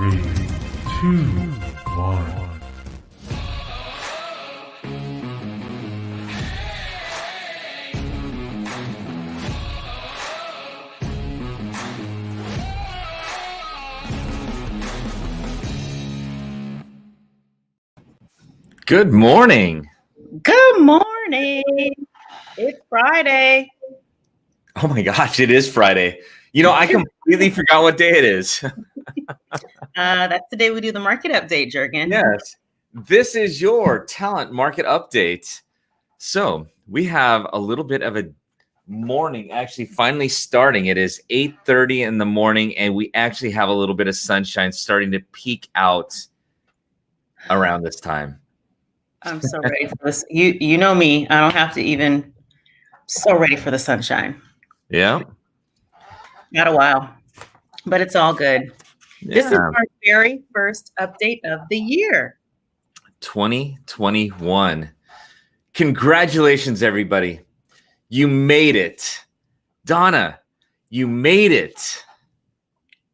Three, two, one. Good morning. Good morning. It's Friday. Oh my gosh, it is Friday. You know, I completely forgot what day it is. That's the day we do the market update, Jurgen. Yes, this is your talent market update. So we have a little bit of a morning actually finally starting. It is 8:30 in the morning, and we actually have a little bit of sunshine starting to peek out around this time. I'm so ready for this. You know me. I don't have to even. So ready for the sunshine. Yeah. Not a while, but it's all good. Yeah. This is our very first update of the year. 2021. Congratulations, everybody. You made it. Donna, you made it.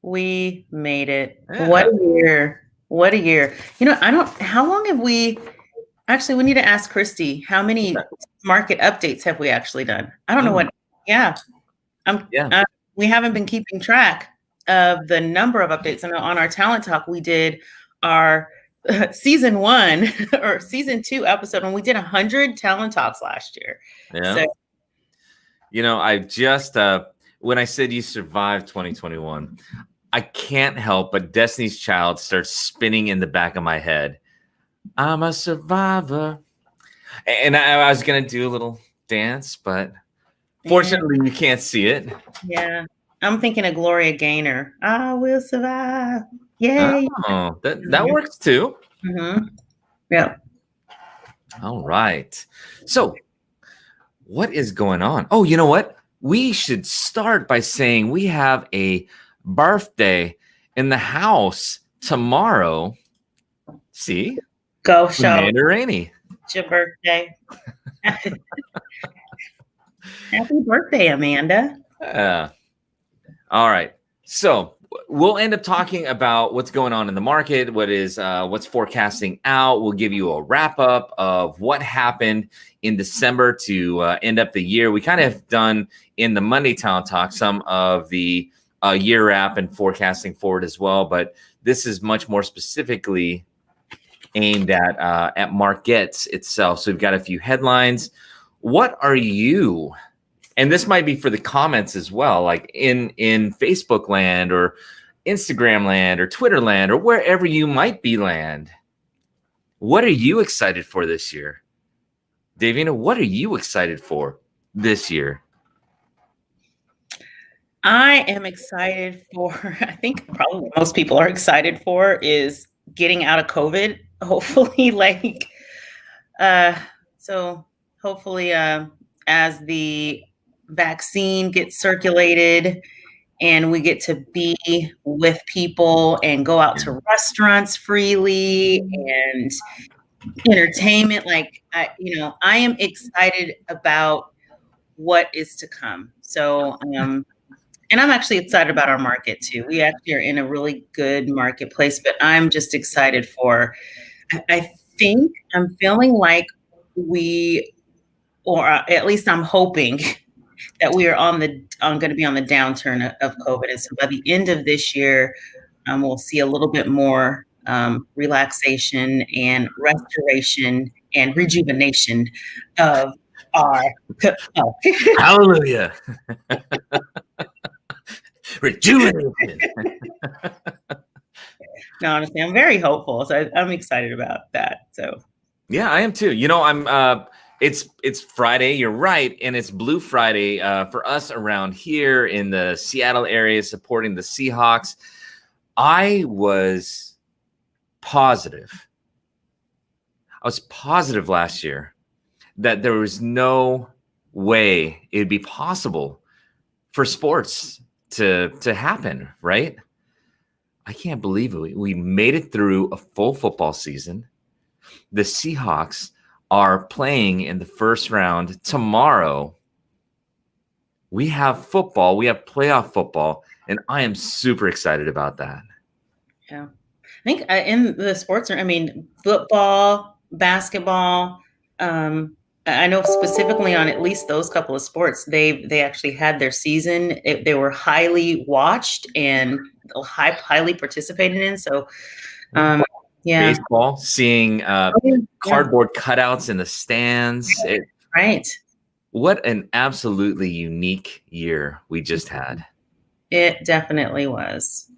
We made it. Yeah. What a year. What a year. You know, how long have we, actually, we need to ask Christy, how many market updates have we actually done? I don't know what, we haven't been keeping track of the number of updates. I know on our Talent Talk, we did our season 1 or season 2 episode when we did 100 Talent Talks last year. Yeah. So, you know, I just, when I said you survived 2021, I can't help but Destiny's Child starts spinning in the back of my head. I'm a survivor. And I was going to do a little dance, but fortunately you can't see it. Yeah. I'm thinking of Gloria Gaynor. I will survive. Yay. Oh, that works too. Mm-hmm. Yeah. All right. So what is going on? Oh, you know what? We should start by saying we have a birthday in the house tomorrow. See? Go show. Amanda Rainey. It's your birthday. Happy birthday, Amanda. All right. So we'll end up talking about what's going on in the market, what's forecasting out. We'll give you a wrap up of what happened in December to end up the year. We kind of have done in the Monday Talent Talk some of the year wrap and forecasting forward as well, but this is much more specifically aimed at markets itself. So we've got a few headlines. What are you? And this might be for the comments as well, like in Facebook land or Instagram land or Twitter land or wherever you might be land. What are you excited for this year? Davina, what are you excited for this year? I am excited for, I think probably most people are excited for is getting out of COVID. Hopefully, hopefully as the vaccine gets circulated and we get to be with people and go out to restaurants freely and entertainment, I am excited about what is to come. So and I'm actually excited about our market too. We actually are in a really good marketplace, but I'm just excited for, I think I'm feeling like or at least I'm hoping that we are going to be on the downturn of COVID. And so by the end of this year, we'll see a little bit more relaxation and restoration and rejuvenation of our. Hallelujah. Rejuvenation. No, honestly, I'm very hopeful. So I'm excited about that. So yeah, I am too. You know, it's Friday, you're right, and it's Blue Friday for us around here in the Seattle area supporting the Seahawks. I was positive last year that there was no way it'd be possible for sports to happen, right? I can't believe it. We made it through a full football season. The Seahawks are playing in the first round tomorrow. We have football. We have playoff football, and I am super excited about that. Yeah. I think in the sports, I mean, football, basketball, I know specifically on at least those couple of sports, they actually had their season. They were highly watched and highly participated in. So, um, yeah. Baseball, seeing Yeah. cardboard cutouts in the stands. Right. What an absolutely unique year we just had. It definitely was.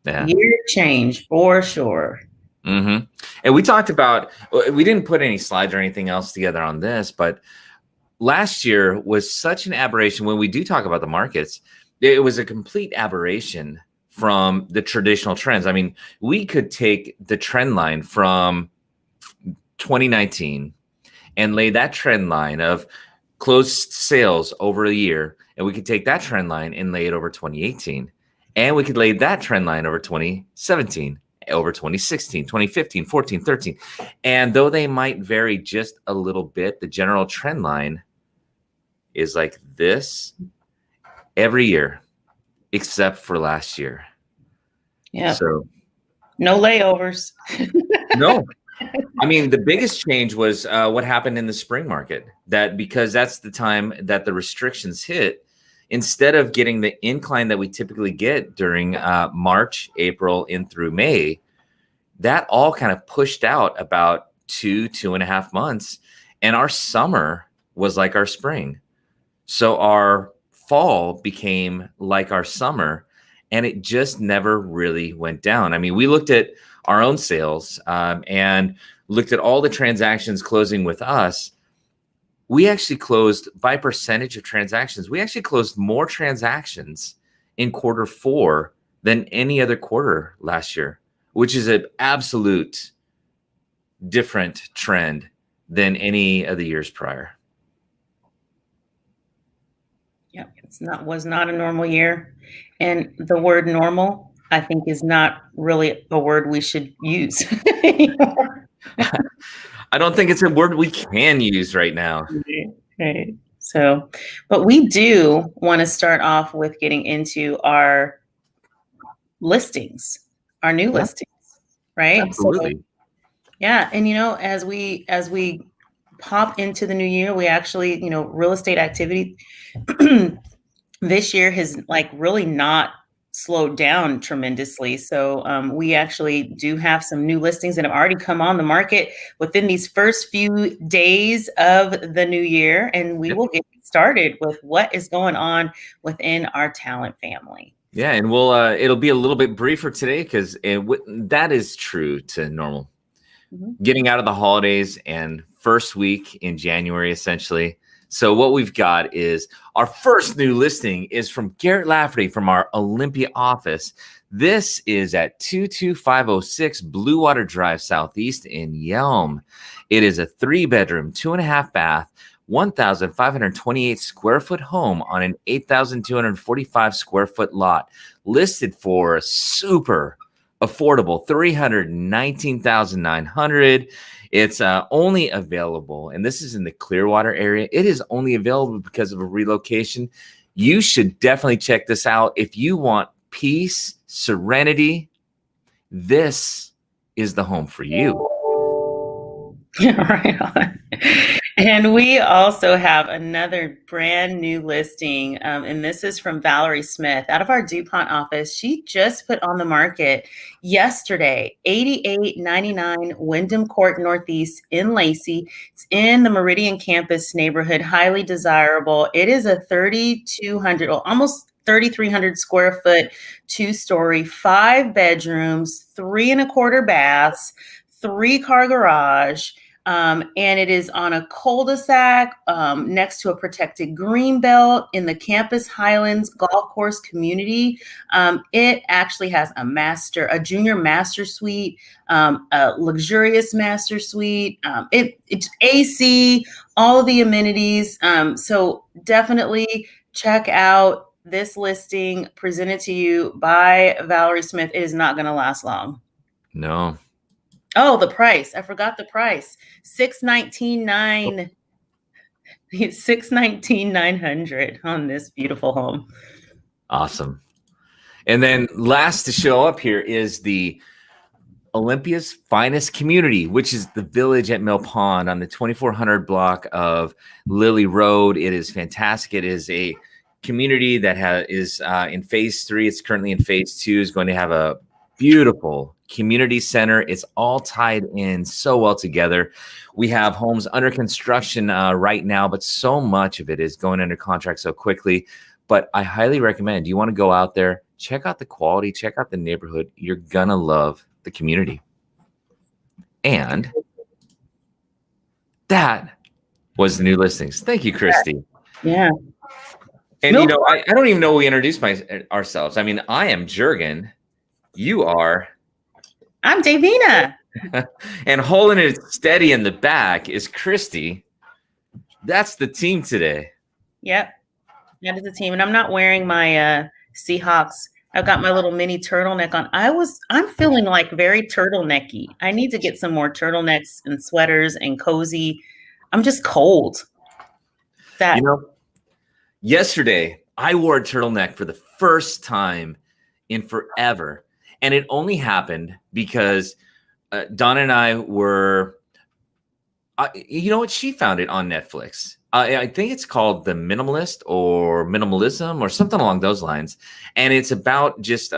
Yeah. Year change for sure. Mm-hmm. And we talked about, we didn't put any slides or anything else together on this, but last year was such an aberration. When we do talk about the markets, it was a complete aberration from the traditional trends. I mean, we could take the trend line from 2019 and lay that trend line of closed sales over a year, and we could take that trend line and lay it over 2018, and we could lay that trend line over 2017, over 2016, 2015, 14, 13. And though they might vary just a little bit, the general trend line is like this every year except for last year. Yeah. So no layovers. no. I mean, the biggest change was what happened in the spring market, that because that's the time that the restrictions hit, instead of getting the incline that we typically get during March, April, in through May, that all kind of pushed out about 2.5 months. And our summer was like our spring. So our fall became like our summer, and it just never really went down. I mean, we looked at our own sales and looked at all the transactions closing with us. We actually closed, by percentage of transactions, we actually closed more transactions in Q4 than any other quarter last year, which is an absolute different trend than any of the years prior. Yeah, was not a normal year. And the word normal, I think, is not really a word we should use anymore. I don't think it's a word we can use right now. Right. So, but we do want to start off with getting into our listings, our new listings, right? Absolutely. So, yeah, and as we pop into the new year, we actually, real estate activity this year has really not slowed down tremendously. So we actually do have some new listings that have already come on the market within these first few days of the new year. And we will get started with what is going on within our talent family. Yeah, and we'll it'll be a little bit briefer today because that is true to normal. Mm-hmm. Getting out of the holidays and first week in January, essentially. So what we've got is our first new listing is from Garrett Lafferty from our Olympia office. This is at 22506 Blue Water Drive Southeast in Yelm. It is a 3-bedroom, 2.5 bath, 1,528 square foot home on an 8,245 square foot lot, listed for a super affordable $319,900. It's only available, and this is in the Clearwater area. It is only available because of a relocation. You should definitely check this out. If you want peace, serenity, this is the home for you. Right on. And we also have another brand new listing, and this is from Valerie Smith out of our DuPont office. She just put on the market yesterday, 8899 Wyndham Court Northeast in Lacey. It's in the Meridian Campus neighborhood, highly desirable. It is a 3,200, almost 3,300 square foot, 2-story, 5 bedrooms, 3.25 baths, 3-car garage. And it is on a cul-de-sac next to a protected green belt in the Campus Highlands Golf Course community. It actually has a junior master suite, a luxurious master suite. It's AC, all of the amenities. So definitely check out this listing presented to you by Valerie Smith. It is not going to last long. No. Oh, the price. I forgot the price. $619,900 on this beautiful home. Awesome. And then last to show up here is the Olympia's finest community, which is the Village at Mill Pond on the 2400 block of Lily Road. It is fantastic. It is a community that is in phase 3. It's currently in phase 2. Is going to have a beautiful community center. It's all tied in so well together. We have homes under construction right now, but so much of it is going under contract so quickly. But I highly recommend you want to go out there, check out the quality, check out the neighborhood. You're going to love the community. And that was the new listings. Thank you, Christy. Yeah. And, you know, I don't even know we introduced ourselves. I mean, I am Jurgen. You are. I'm Davina. And holding it steady in the back is Christy. That's the team today. Yep. That is the team. And I'm not wearing my Seahawks. I've got my little mini turtleneck on. I'm feeling like very turtlenecky. I need to get some more turtlenecks and sweaters and cozy. I'm just cold. You know, yesterday I wore a turtleneck for the first time in forever. And it only happened because Donna and I were, you know what? She found it on Netflix. I think it's called The Minimalist or Minimalism or something along those lines. And it's about just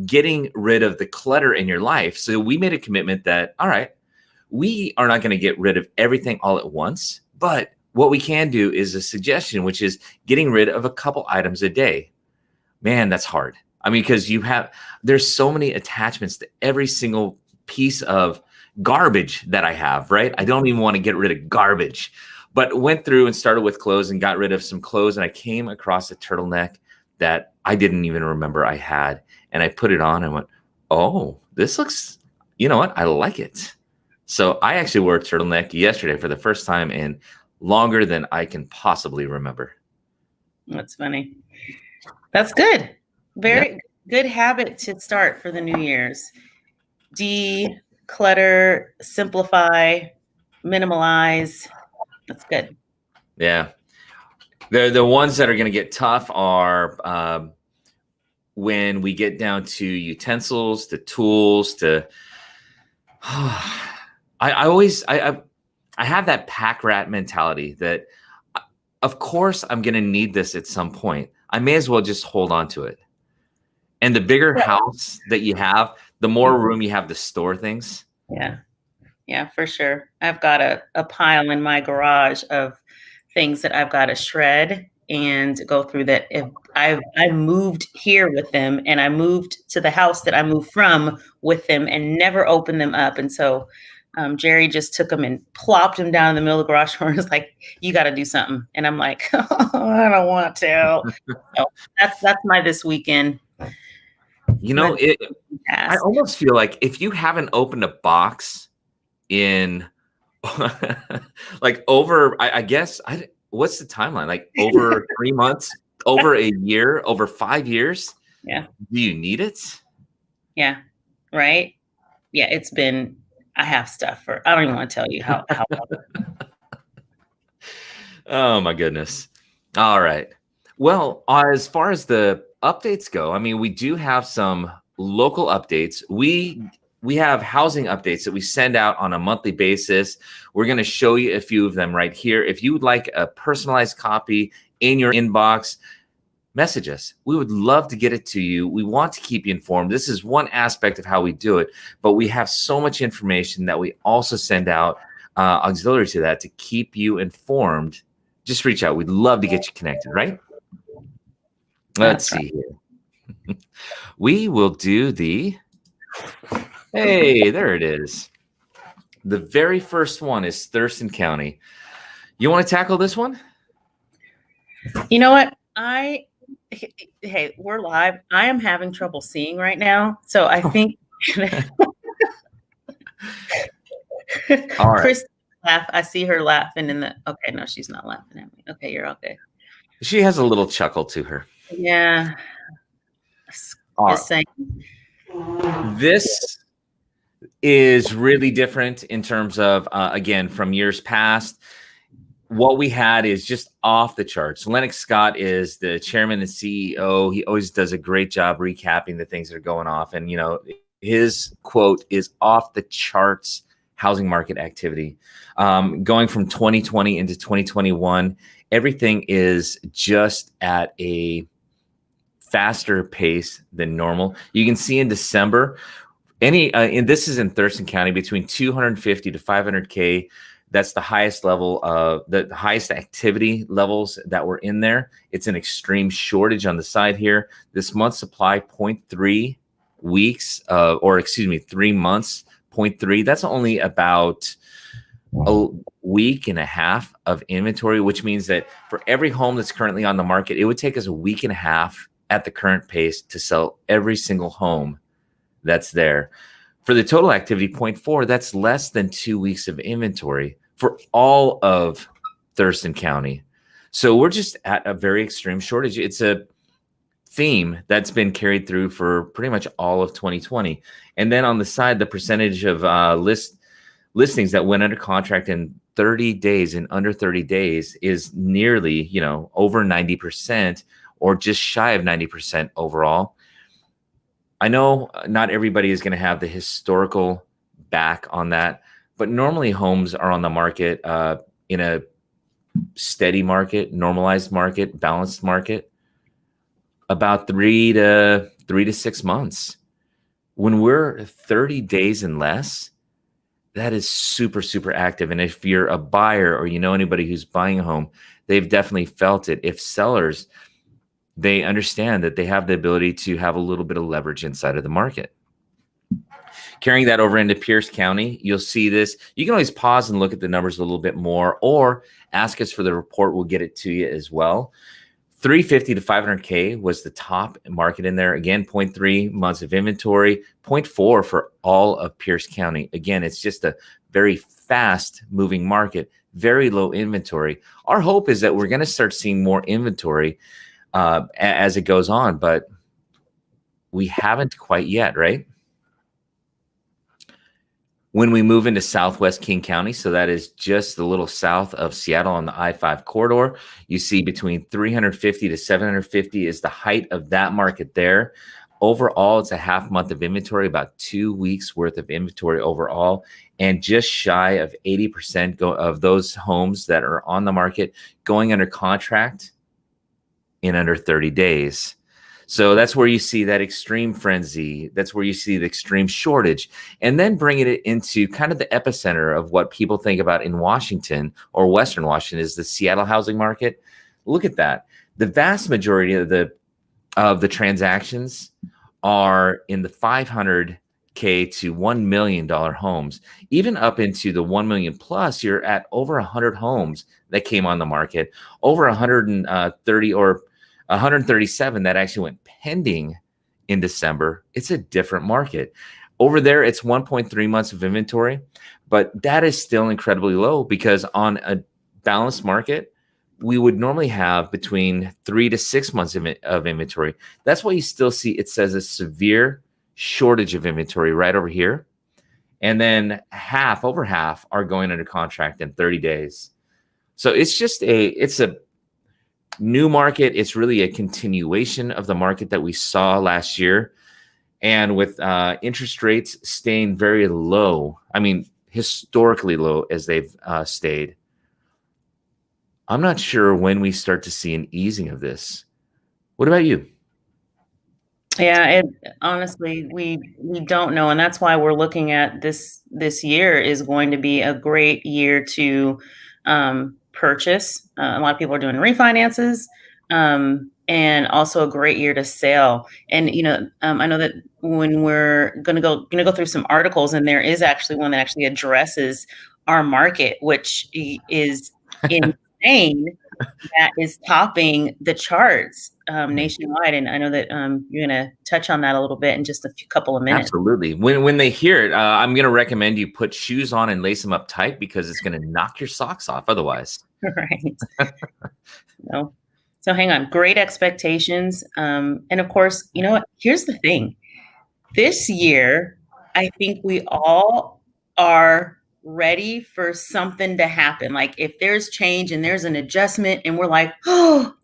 getting rid of the clutter in your life. So we made a commitment that, all right, we are not going to get rid of everything all at once. But what we can do is a suggestion, which is getting rid of a couple items a day. Man, that's hard. I mean, because there's so many attachments to every single piece of garbage that I have, right? I don't even want to get rid of garbage. But went through and started with clothes and got rid of some clothes. And I came across a turtleneck that I didn't even remember I had. And I put it on and went, oh, this looks, you know what? I like it. So I actually wore a turtleneck yesterday for the first time in longer than I can possibly remember. That's funny. That's good. Very good habit to start for the New Year's. Declutter, simplify, minimalize. That's good. Yeah. The ones that are going to get tough are when we get down to utensils, to tools, to I have that pack rat mentality that of course I'm going to need this at some point. I may as well just hold on to it. And the bigger house that you have, the more room you have to store things. Yeah. Yeah, for sure. I've got a pile in my garage of things that I've got to shred and go through that. If I moved here with them and I moved to the house that I moved from with them and never opened them up. And so Jerry just took them and plopped them down in the middle of the garage door and was like, you got to do something. And I'm like, oh, I don't want to. So that's my this weekend. You know, I almost feel like if you haven't opened a box in like over, I guess, what's the timeline? Like over 3 months, over a year, over 5 years? Yeah. Do you need it? Yeah. Right. Yeah. I have stuff for, I don't even want to tell you how. Oh my goodness. All right. Well, as far as the updates go, I mean, we do have some local updates. We have housing updates that we send out on a monthly basis. We're going to show you a few of them right here. If you would like a personalized copy in your inbox, message us. We would love to get it to you. We want to keep you informed. This is one aspect of how we do it, but we have so much information that we also send out auxiliary to that to keep you informed. Just reach out. We'd love to get you connected, right? Let's see here. We will do hey, there it is. The very first one is Thurston County. You want to tackle this one? You know what? Hey, we're live. I am having trouble seeing right now. So I think all right. Chris laugh. I see her laughing okay, no, she's not laughing at me. Okay, you're okay. She has a little chuckle to her. Yeah. Just saying. This is really different in terms of, again, from years past. What we had is just off the charts. Lennox Scott is the chairman and CEO. He always does a great job recapping the things that are going off. And, you know, his quote is off the charts housing market activity. Going from 2020 into 2021, everything is just at a faster pace than normal. You can see in December, and this is in Thurston County, between 250 to 500K. That's the highest level of the highest activity levels that were in there. It's an extreme shortage on the side here. This month supply 0.3 weeks, 3 months, 0.3. That's only about a week and a half of inventory, which means that for every home that's currently on the market, it would take us a week and a half at the current pace to sell every single home that's there. For the total activity, 0.4, that's less than 2 weeks of inventory for all of Thurston County. So we're just at a very extreme shortage. It's a theme that's been carried through for pretty much all of 2020. And then on the side, the percentage of listings that went under contract in 30 days, in under 30 days, is nearly, over 90%, or just shy of 90% overall. I know not everybody is going to have the historical back on that, but normally homes are on the market in a steady market, normalized market, balanced market, about 3 to 6 months. When we're 30 days and less, that is super, super active. And if you're a buyer or you know anybody who's buying a home, they've definitely felt it. If sellers, they understand that they have the ability to have a little bit of leverage inside of the market. Carrying that over into Pierce County, you'll see this. You can always pause and look at the numbers a little bit more, or ask us for the report. We'll get it to you as well. 350 to 500K was the top market in there. Again, 0.3 months of inventory, 0.4 for all of Pierce County. Again, it's just a very fast moving market, very low inventory. Our hope is that we're going to start seeing more inventory as it goes on, but we haven't quite yet, right? When we move into Southwest King County, so that is just a little south of Seattle on the I-5 corridor, you see between 350 to 750 is the height of that market there. Overall, it's a half month of inventory, about 2 weeks worth of inventory overall, and just shy of 80% of those homes that are on the market going under contract in under 30 days. So that's where you see that extreme frenzy. That's where you see the extreme shortage. And then bringing it into kind of the epicenter of what people think about in Washington or Western Washington is the Seattle housing market. Look at that. The vast majority of the transactions are in the $500K to $1 million homes. Even up into the $1 million plus, you're at over 100 homes that came on the market, over 130 or 137 that actually went pending in December. It's a different market. Over there, it's 1.3 months of inventory, but that is still incredibly low, because on a balanced market, we would normally have between 3 to 6 months of inventory. That's why you still see it says a severe shortage of inventory right over here. And then over half are going under contract in 30 days. So it's a new market. It's really a continuation of the market that we saw last year. And with interest rates staying very low, I mean, historically low as they've stayed, I'm not sure when we start to see an easing of this. What about you? Yeah, honestly, we don't know, and that's why we're looking at this year is going to be a great year to purchase. A lot of people are doing refinances, and also a great year to sell. And I know that when we're gonna go through some articles, and there is actually one that actually addresses our market, which is insane. That is topping the charts nationwide, and I know that you're going to touch on that a little bit in just a couple of minutes. Absolutely. When they hear it, I'm going to recommend you put shoes on and lace them up tight, because it's going to knock your socks off otherwise. Right. So hang on. Great expectations, and of course, you know what? Here's the thing. This year, I think we all are ready for something to happen. Like if there's change and there's an adjustment, and we're like, oh,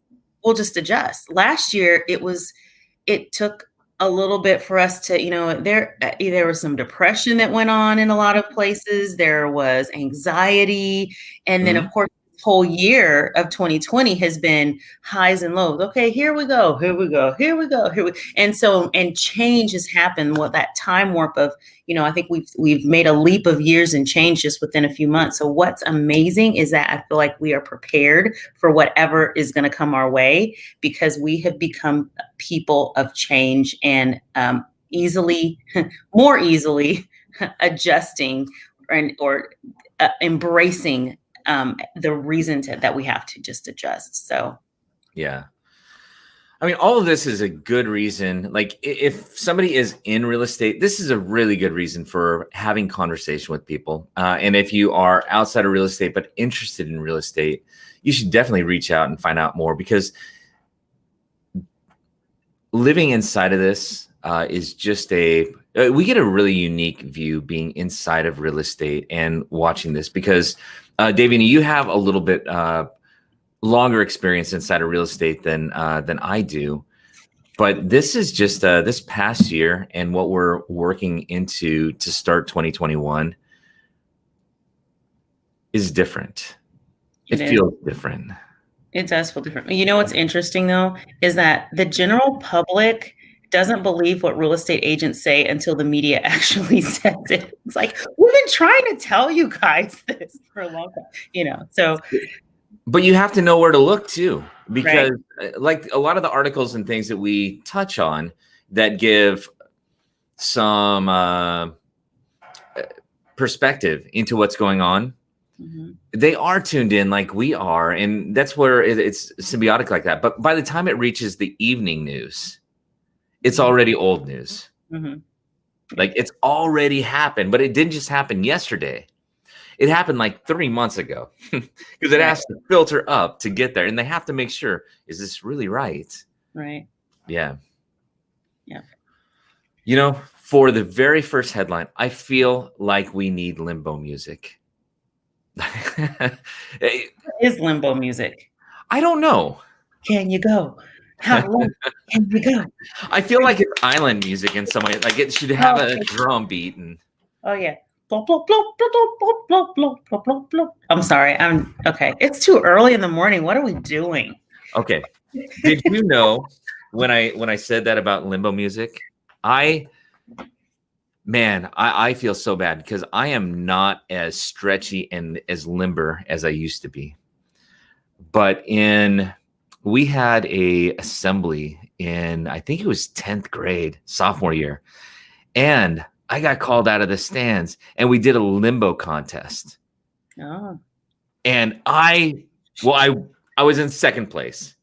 we'll just adjust. Last year, it took a little bit for us to, there was some depression that went on in a lot of places. There was anxiety. And then, Mhm. of course, this whole year of 2020 has been highs and lows. Okay, here we go, here we go, here we go, and so, and change has happened. What that time warp of, I think we've made a leap of years and change just within a few months. So what's amazing is that I feel like we are prepared for whatever is going to come our way, because we have become people of change and easily, more easily adjusting or embracing the reason that we have to just adjust. So, Yeah. I mean, all of this is a good reason. Like, if somebody is in real estate, this is a really good reason for having conversation with people. And if you are outside of real estate but interested in real estate, you should definitely reach out and find out more, because living inside of this is just we get a really unique view being inside of real estate and watching this, because Davian, you have a little bit longer experience inside of real estate than I do. But this is just this past year and what we're working into to start 2021 is different. It feels different. It does feel different. You know what's interesting though is that the general public doesn't believe what real estate agents say until the media actually says it. It's like, we've been trying to tell you guys this for a long time, so. But you have to know where to look too, because Right. like a lot of the articles and things that we touch on that give some perspective into what's going on, they are tuned in like we are. And that's where it's symbiotic like that. But by the time it reaches the evening news, it's already old news. Like, it's already happened, but it didn't just happen yesterday. It happened like 3 months ago, because it has to filter up to get there. And they have to make sure, is this really right? Right. Yeah. Yeah. For the very first headline, I feel like we need Limbo music. What is Limbo music? I don't know. Can you go? How low can you go? I feel like it's island music in some way. Like, it should have a drum beat. And oh yeah. Blop, blop, blop, blop, blop, blop, blop, blop, blop, blop. I'm sorry. Okay. It's too early in the morning. What are we doing? Okay. Did you know when I said that about Limbo music, I feel so bad, because I am not as stretchy and as limber as I used to be. But we had a assembly in, I think it was 10th grade, sophomore year. And I got called out of the stands, and we did a Limbo contest. Oh. And I was in second place.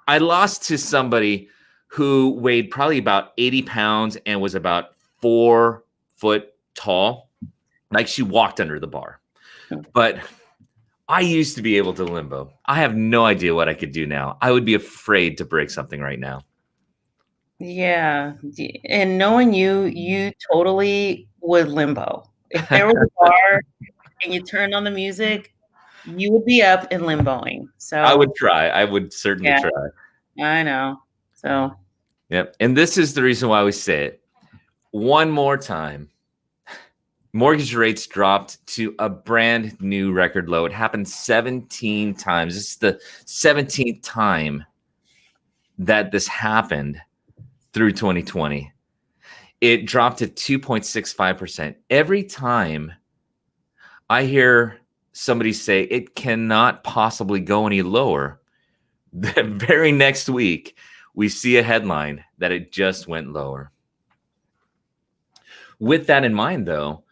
I lost to somebody who weighed probably about 80 pounds and was about 4 foot tall. Like, she walked under the bar. But I used to be able to Limbo. I have no idea what I could do now. I would be afraid to break something right now. Yeah. And knowing you totally would Limbo. If there was a bar and you turned on the music, you would be up and limboing. So I would try. I would certainly try. I know. So. Yep. And this is the reason why we say it one more time. Mortgage rates dropped to a brand new record low. It happened 17 times. This is the 17th time that this happened through 2020. It dropped to 2.65%. Every time I hear somebody say it cannot possibly go any lower, the very next week, we see a headline that it just went lower. With that in mind, though,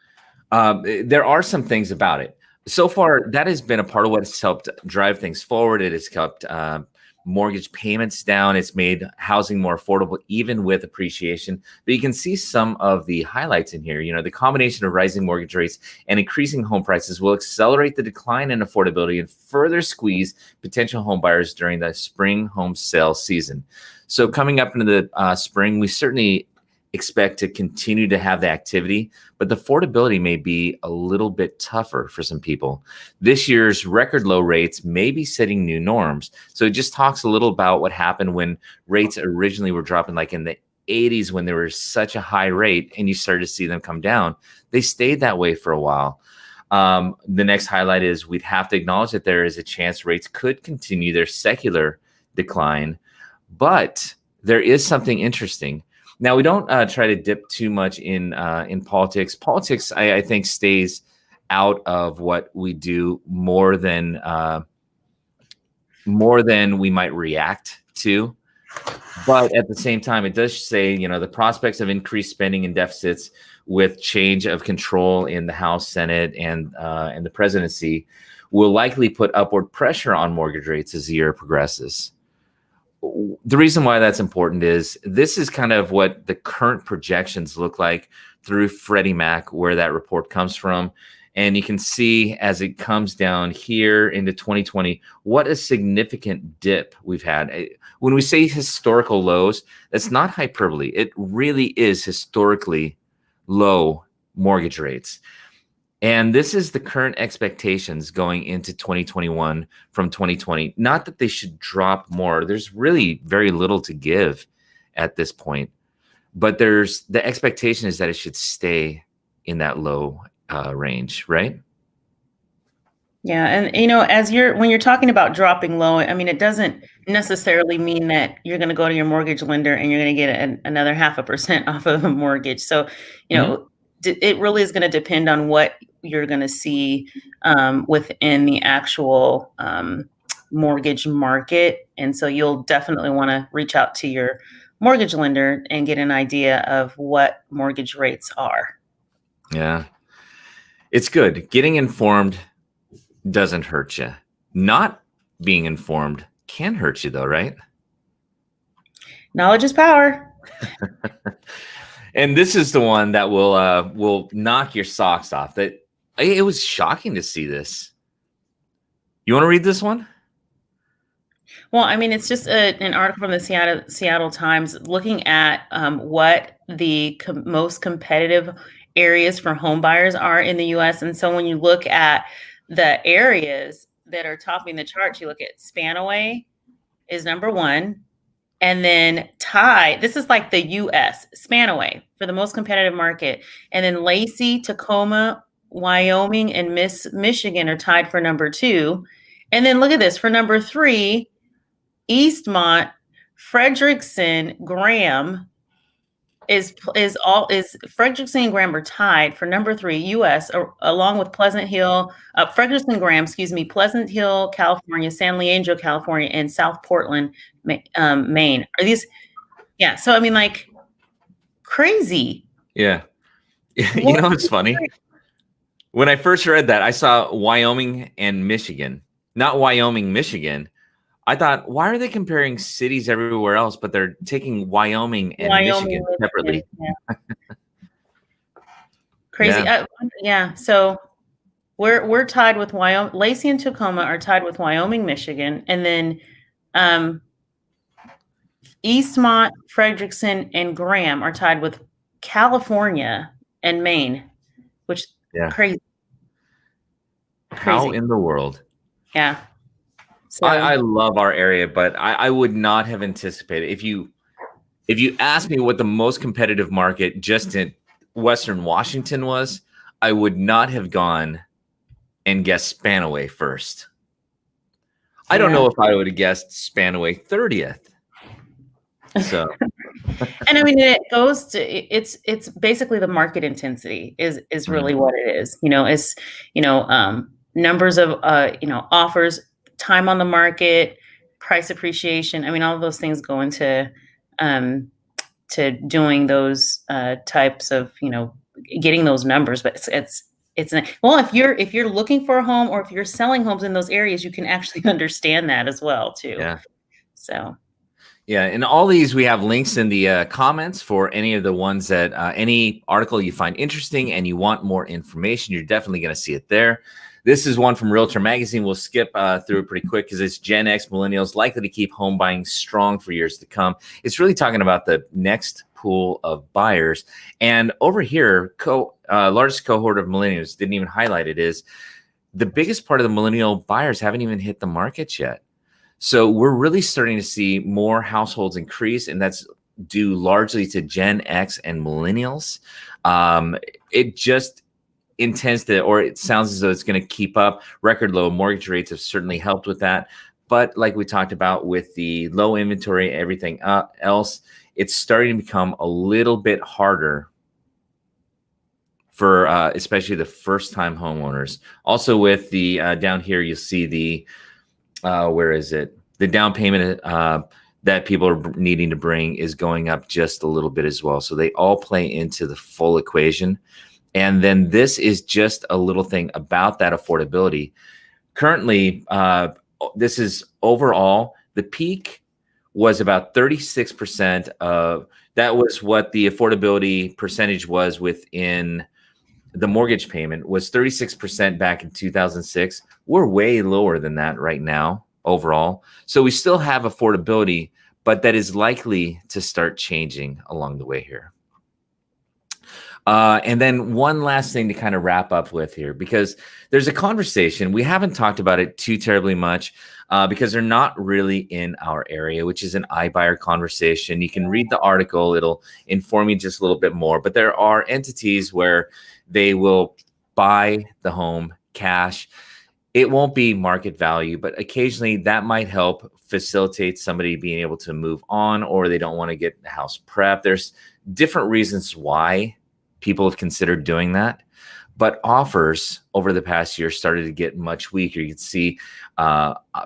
there are some things about it. So far, that has been a part of what has helped drive things forward. It has kept mortgage payments down. It's made housing more affordable, even with appreciation. But you can see some of the highlights in here. The combination of rising mortgage rates and increasing home prices will accelerate the decline in affordability and further squeeze potential home buyers during the spring home sale season. So coming up into the spring, we certainly expect to continue to have the activity, but the affordability may be a little bit tougher for some people. This year's record low rates may be setting new norms. So it just talks a little about what happened when rates originally were dropping like in the 80s when they were such a high rate and you started to see them come down. They stayed that way for a while. The next highlight is we'd have to acknowledge that there is a chance rates could continue their secular decline, but there is something interesting. Now, we don't try to dip too much in politics. Politics, I think, stays out of what we do more than we might react to. But at the same time, it does say, the prospects of increased spending and deficits with change of control in the House, Senate, and the presidency will likely put upward pressure on mortgage rates as the year progresses. The reason why that's important is this is kind of what the current projections look like through Freddie Mac, where that report comes from. And you can see as it comes down here into 2020, what a significant dip we've had. When we say historical lows, that's not hyperbole. It really is historically low mortgage rates. And this is the current expectations going into 2021 from 2020. Not that they should drop more. There's really very little to give at this point. But the expectation is that it should stay in that low range, right? Yeah, and when you're talking about dropping low, I mean, it doesn't necessarily mean that you're going to go to your mortgage lender and you're going to get another 0.5% off of a mortgage. So, it really is going to depend on what you're going to see within the actual mortgage market, and so you'll definitely want to reach out to your mortgage lender and get an idea of what mortgage rates are. Yeah, it's good. Getting informed doesn't hurt you. Not being informed can hurt you, though, right? Knowledge is power. And this is the one that will knock your socks off. That it was shocking to see this. You want to read this one? Well, I mean, it's just an article from the Seattle Times looking at what the most competitive areas for home buyers are in the U.S. And so when you look at the areas that are topping the charts, you look at Spanaway is number one. And then tied, this is like the U.S., Spanaway for the most competitive market. And then Lacey, Tacoma, Wyoming, and Michigan are tied for number two. And then look at this, for number three, Eastmont, Frederickson, Graham Frederickson and Graham are tied for number three, U.S., along with Pleasant Hill, Pleasant Hill, California, San Leandro, California, and South Portland, Maine. Are these? Yeah. So I mean, like, crazy. Yeah. It's funny. When I first read that, I saw Wyoming and Michigan, not Wyoming, Michigan. I thought, why are they comparing cities everywhere else, but they're taking Wyoming and Michigan separately? Yeah. Crazy. Yeah. So we're tied with Wyoming. Lacey and Tacoma are tied with Wyoming, Michigan, and then Eastmont, Frederickson, and Graham are tied with California and Maine, which crazy. How in the world? Yeah. So, I love our area, but I would not have anticipated if you asked me what the most competitive market just in Western Washington was, I would not have gone and guessed Spanaway first. I don't know if I would have guessed Spanaway 30th. So, and I mean, it goes to it's basically the market intensity is really what it is. Numbers of offers, time on the market, price appreciation. I mean, all of those things go into to doing those types of getting those numbers. But it's if you're looking for a home or if you're selling homes in those areas, you can actually understand that as well too. Yeah. So. Yeah, in all these, we have links in the comments for any of the ones that any article you find interesting and you want more information. You're definitely going to see it there. This is one from Realtor Magazine. We'll skip through it pretty quick because it's Gen X Millennials likely to keep home buying strong for years to come. It's really talking about the next pool of buyers. And over here, largest cohort of millennials, didn't even highlight it, is the biggest part of the millennial buyers haven't even hit the market yet. So we're really starting to see more households increase, and that's due largely to Gen X and millennials. It just intends to, or it sounds as though it's going to keep up. Record low mortgage rates have certainly helped with that. But like we talked about with the low inventory, everything else, it's starting to become a little bit harder for especially the first-time homeowners. Also with the down here, you'll see the, where is it? The down payment that people are needing to bring is going up just a little bit as well. So they all play into the full equation. And then this is just a little thing about that affordability. Currently, this is overall, the peak was about 36% of, that was what the affordability percentage was within the mortgage payment, was 36% back in 2006. We're way lower than that right now overall. So we still have affordability, but that is likely to start changing along the way here. And then one last thing to kind of wrap up with here, because there's a conversation, we haven't talked about it too terribly much because they're not really in our area, which is an iBuyer conversation. You can read the article, it'll inform you just a little bit more, but there are entities where they will buy the home cash. It won't be market value, but occasionally that might help facilitate somebody being able to move on, or they don't want to get the house prep. There's different reasons why people have considered doing that, but offers over the past year started to get much weaker. You can see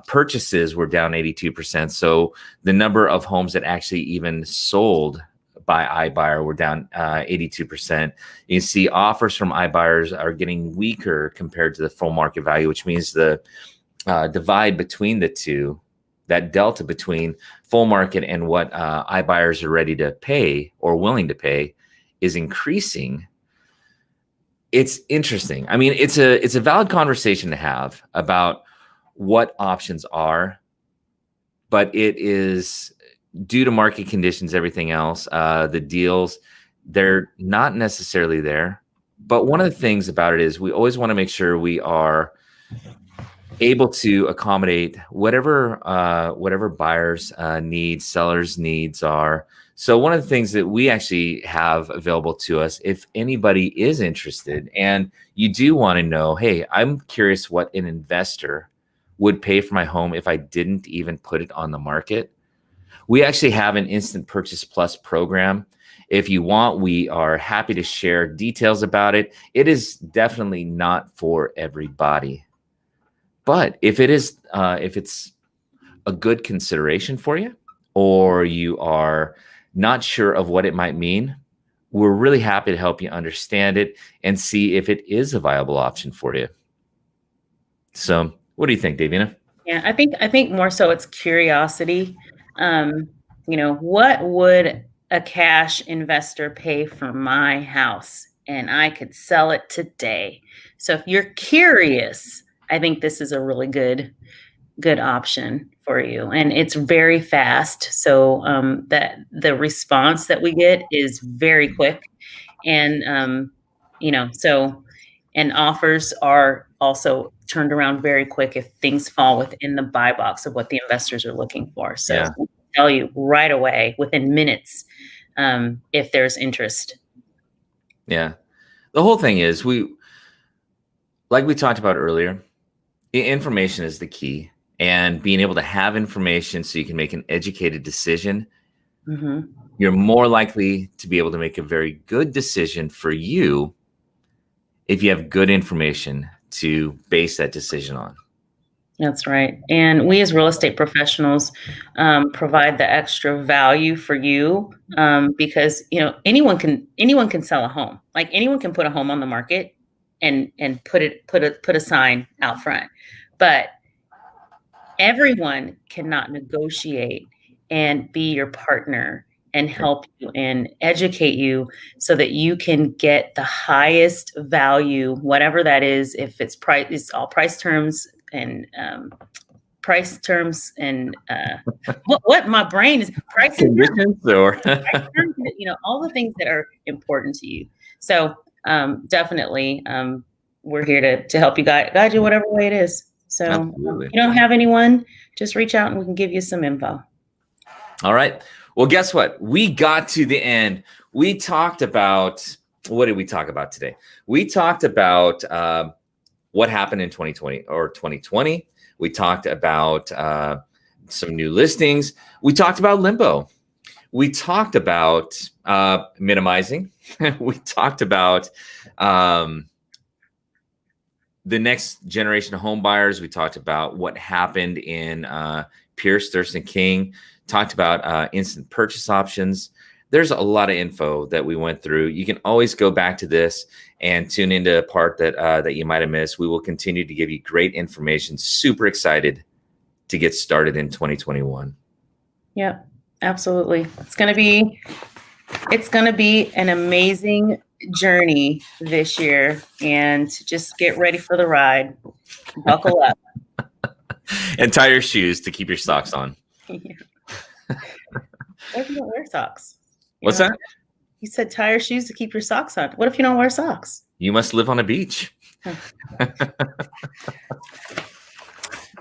purchases were down 82%. So the number of homes that actually even sold by iBuyer were down 82%. You see offers from iBuyers are getting weaker compared to the full market value, which means the divide between the two, that delta between full market and what iBuyers are ready to pay or willing to pay, is increasing. It's interesting. I mean, it's a valid conversation to have about what options are, but it is due to market conditions, everything else, the deals, they're not necessarily there. But one of the things about it is we always want to make sure we are able to accommodate whatever buyers' needs, sellers' needs are. So one of the things that we actually have available to us, if anybody is interested and you do want to know, hey, I'm curious what an investor would pay for my home if I didn't even put it on the market, we actually have an Instant Purchase Plus program. If you want, we are happy to share details about it. It is definitely not for everybody. But if it is, if it's a good consideration for you, or you are not sure of what it might mean, we're really happy to help you understand it and see if it is a viable option for you. So what do you think, Davina? Yeah, I think more so it's curiosity. What would a cash investor pay for my house? And I could sell it today. So if you're curious, I think this is a really good option for you, and it's very fast. So that the response that we get is very quick, and and offers are also turned around very quick if things fall within the buy box of what the investors are looking for. So Yeah. I'll tell you right away within minutes if there's interest. Yeah. The whole thing is like we talked about earlier, information is the key, and being able to have information so you can make an educated decision. Mm-hmm. You're more likely to be able to make a very good decision for you if you have good information to base that decision on. That's right. And we as real estate professionals provide the extra value for you because anyone can sell a home. Like anyone can put a home on the market and put a sign out front, but everyone cannot negotiate and be your partner and help you and educate you so that you can get the highest value, whatever that is. If it's price, it's all price terms and what my brain is price Conditions or price terms, all the things that are important to you. So definitely we're here to help you guide you whatever way it is. So if you don't have anyone, just reach out and we can give you some info. All right. Well, guess what? We got to the end. We talked about, what did we talk about today? We talked about what happened in 2020 or 2020. We talked about some new listings. We talked about Limbo. We talked about minimizing. We talked about the next generation of home buyers. We talked about what happened in Pierce, Thurston King. Talked about instant purchase options. There's a lot of info that we went through. You can always go back to this and tune into a part that you might have missed. We will continue to give you great information. Super excited to get started in 2021. Yep, absolutely. It's gonna be an amazing journey this year, and just get ready for the ride. Buckle up. And tie your shoes to keep your socks on. What if you don't wear socks? What's that? You said tie your shoes to keep your socks on. What if you don't wear socks? You must live on a beach. All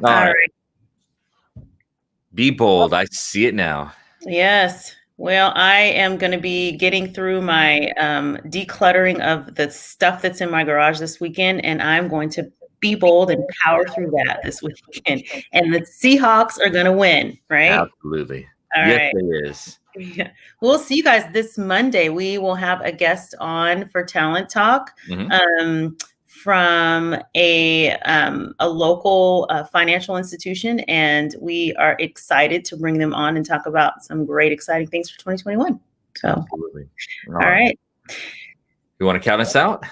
right. right. Be bold. I see it now. Yes. Well, I am going to be getting through my decluttering of the stuff that's in my garage this weekend, and I'm going to be bold and power through that this weekend. And the Seahawks are going to win, right? Absolutely. All yes, right. it is. Yeah. We'll see you guys this Monday. We will have a guest on for Talent Talk from a local financial institution, and we are excited to bring them on and talk about some great, exciting things for 2021. So, absolutely. All right. You want to count us out?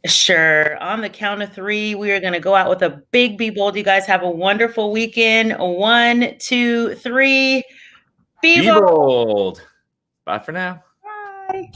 Sure. On the count of 3, we are going to go out with a big Be Bold. You guys have a wonderful weekend. 1, 2, 3. Be bold. Bye for now. Bye.